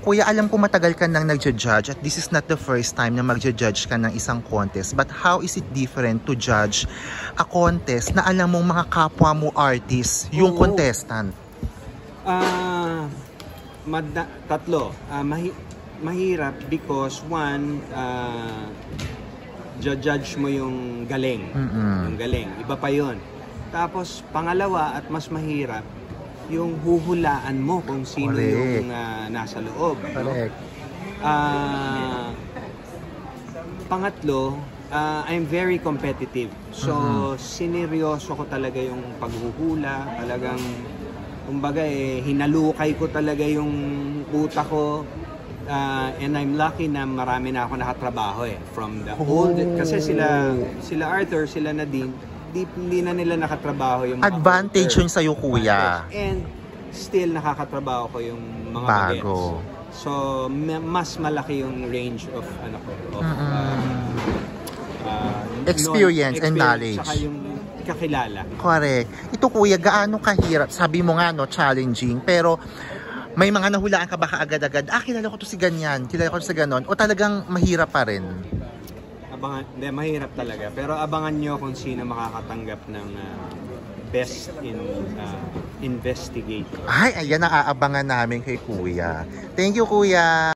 Kuya, alam ko matagal ka nang nagja-judge at this is not the first time na magja-judge ka ng isang contest. But how is it different to judge a contest na alam mong mga kapwa mo artist, yung contestant? Tatlo. Mahirap because one, judge mo yung galing. Yung galing. Iba pa yun. Tapos pangalawa at mas mahirap, yung huhulaan mo kung sino yung nasa loob. Correct. Pangatlo, I'm very competitive. So, sineryoso ko talaga yung paghuhula. Talagang, kumbaga hinalukay ko talaga yung utak ko. And I'm lucky na marami na ako nakatrabaho from the old. Kasi sila Arthur, sila Nadine, hindi na nila nakatrabaho yung mga advantage yun sa'yo, kuya. And still nakakatrabaho ko yung mga bago. Bagets. So mas malaki yung range of experience and knowledge. Saka yung kakilala. Correct. Ito, kuya, gaano kahirap? Sabi mo nga, challenging. Pero may mga nahulaan ka baka agad-agad, kilala ko to si ganyan, kilala ko to si ganon, o talagang mahirap pa rin? Mahirap talaga. Pero abangan nyo kung sino makakatanggap ng best in investigator. Ay, ayan ang aabangan namin kay kuya. Thank you, kuya.